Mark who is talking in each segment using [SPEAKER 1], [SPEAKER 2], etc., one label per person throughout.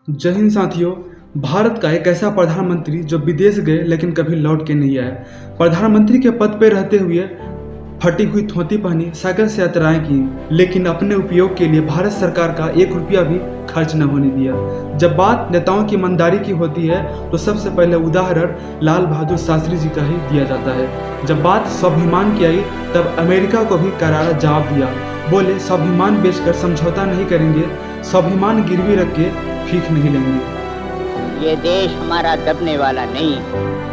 [SPEAKER 1] जय हिंद साथियों। भारत का एक ऐसा प्रधानमंत्री जो विदेश गए लेकिन कभी लौट के नहीं आए। प्रधानमंत्री के पद पर रहते हुए फटी हुई धोती पहनी, साइकिल से यात्राएं की, लेकिन अपने उपयोग के लिए भारत सरकार का 1 रुपया भी खर्च न होने दिया। जब बात नेताओं की ईमानदारी की होती है तो सबसे पहले उदाहरण लाल बहादुर शास्त्री जी का ही दिया जाता है। जब बात स्वाभिमान की आई तब अमेरिका को भी करारा जवाब दिया। बोले स्वाभिमान बेचकर समझौता नहीं करेंगे, स्वाभिमान गिरवी रख के भीख नहीं लेंगे।
[SPEAKER 2] ये देश हमारा दबने वाला नहीं।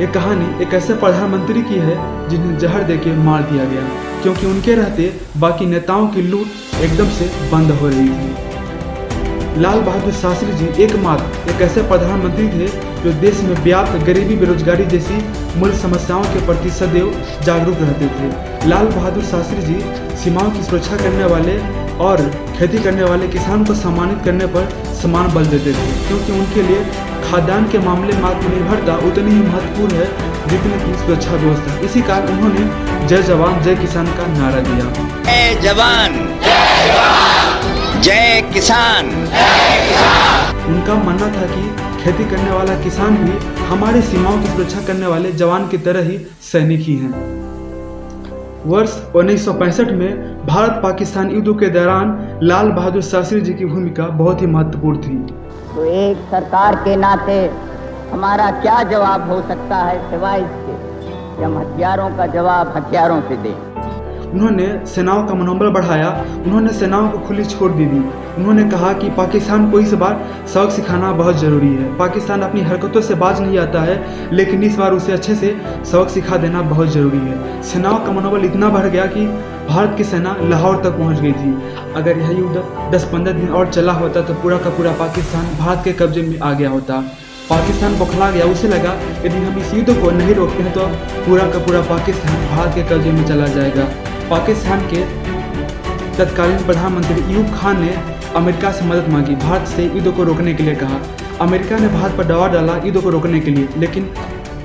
[SPEAKER 1] ये कहानी एक ऐसे प्रधानमंत्री की है जिन्हें जहर देके मार दिया गया, क्योंकि उनके रहते बाकी नेताओं की लूट एकदम से बंद हो रही थी। लाल बहादुर शास्त्री जी एकमात्र एक ऐसे प्रधानमंत्री थे जो देश में व्याप्त गरीबी, बेरोजगारी जैसी मूल समस्याओं के प्रति सदैव जागरूक रहते थे। लाल बहादुर शास्त्री जी सीमाओं की सुरक्षा करने वाले और खेती करने वाले किसान को सम्मानित करने पर समान बल देते थे, क्योंकि उनके लिए खाद्यान्न के मामले में आत्मनिर्भरता उतनी ही महत्वपूर्ण है जितनी की सुरक्षा व्यवस्था। इसी कारण उन्होंने जय जवान जय किसान का नारा दिया।
[SPEAKER 2] जय जवान जय किसान।
[SPEAKER 1] उनका मानना था कि खेती करने वाला किसान भी हमारे सीमाओं की सुरक्षा करने वाले जवान की तरह ही सैनिक ही हैं। वर्ष 1965 में भारत पाकिस्तान युद्ध के दौरान लाल बहादुर शास्त्री जी की भूमिका बहुत ही महत्वपूर्ण थी।
[SPEAKER 2] तो एक सरकार के नाते हमारा क्या जवाब हो सकता है सिवाय इसके कि हम हथियारों का जवाब हथियारों से दें।
[SPEAKER 1] उन्होंने सेनाओं का मनोबल बढ़ाया, उन्होंने सेनाओं को खुली छूट दे दी। उन्होंने कहा कि पाकिस्तान को इस बार सबक सिखाना बहुत ज़रूरी है। पाकिस्तान अपनी हरकतों से बाज नहीं आता है, लेकिन इस बार उसे अच्छे से सबक सिखा देना बहुत ज़रूरी है। सेनाओं का मनोबल इतना बढ़ गया कि भारत की सेना लाहौर तक पहुंच गई थी। अगर यह युद्ध 10-15 दिन और चला होता तो पूरा का पूरा पाकिस्तान भारत के कब्जे में आ गया होता। पाकिस्तान बौखला गया, उसे लगा यदि हम इस युद्ध को नहीं रोकते हैं तो पूरा का पूरा पाकिस्तान भारत के कब्जे में चला जाएगा। पाकिस्तान के तत्कालीन प्रधानमंत्री अयूब खान ने अमेरिका से मदद मांगी, भारत से युद्ध को रोकने के लिए कहा। अमेरिका ने भारत पर दबाव डाला युद्ध को रोकने के लिए, लेकिन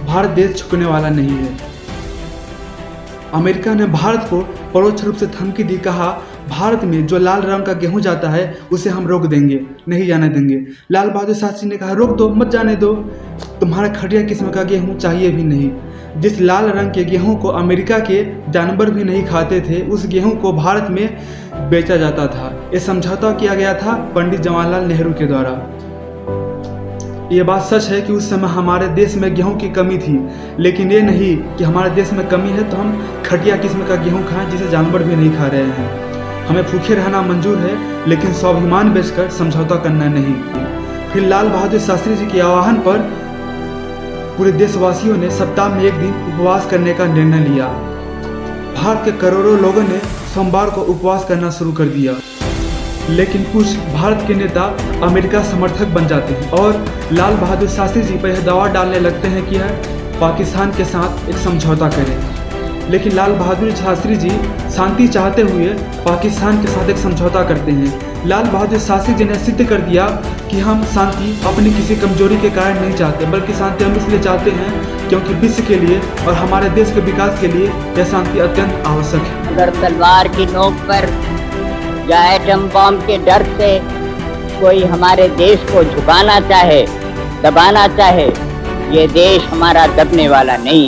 [SPEAKER 1] भारत देश झुकने वाला नहीं है। अमेरिका ने भारत को परोक्ष रूप से धमकी दी, कहा भारत में जो लाल रंग का गेहूं जाता है उसे हम रोक देंगे, नहीं जाने देंगे। लाल बहादुर शास्त्री ने कहा रोक दो, मत जाने दो, तुम्हारा घटिया किस्म का गेहूं चाहिए भी नहीं। जिस लाल रंग के गेहूं को अमेरिका के जानवर भी नहीं खाते थे, उस गेहूं को भारत में बेचा जाता था। ये समझौता किया गया था पंडित जवाहरलाल नेहरू के द्वारा। ये बात सच है कि उस समय हमारे देश में गेहूं की कमी थी, लेकिन ये नहीं कि हमारे देश में कमी है तो हम घटिया किस्म का गेहूं खाएं जिसे जानवर भी नहीं खा रहे हैं। हमें भूखे रहना मंजूर है, लेकिन स्वाभिमान बेचकर समझौता करना नहीं। फिर लाल बहादुर शास्त्री जी के आह्वान पर पूरे देशवासियों ने सप्ताह में 1 दिन उपवास करने का निर्णय लिया। भारत के करोड़ों लोगों ने सोमवार को उपवास करना शुरू कर दिया, लेकिन कुछ भारत के नेता अमेरिका समर्थक बन जाते हैं और लाल बहादुर शास्त्री जी पर यह दबाव डालने लगते हैं कि यह पाकिस्तान के साथ एक समझौता करें। लेकिन लाल बहादुर शास्त्री जी शांति चाहते हुए पाकिस्तान के साथ एक समझौता करते हैं। लाल बहादुर शास्त्री जी ने सिद्ध कर दिया कि हम शांति अपनी किसी कमजोरी के कारण नहीं चाहते, बल्कि शांति हम इसलिए चाहते हैं क्योंकि विश्व के लिए और हमारे देश के विकास के लिए यह शांति अत्यंत आवश्यक है।
[SPEAKER 2] अगर तलवार की नोक पर या एटम बम के डर से कोई हमारे देश को झुकाना चाहे, दबाना चाहे, ये देश हमारा दबने वाला नहीं।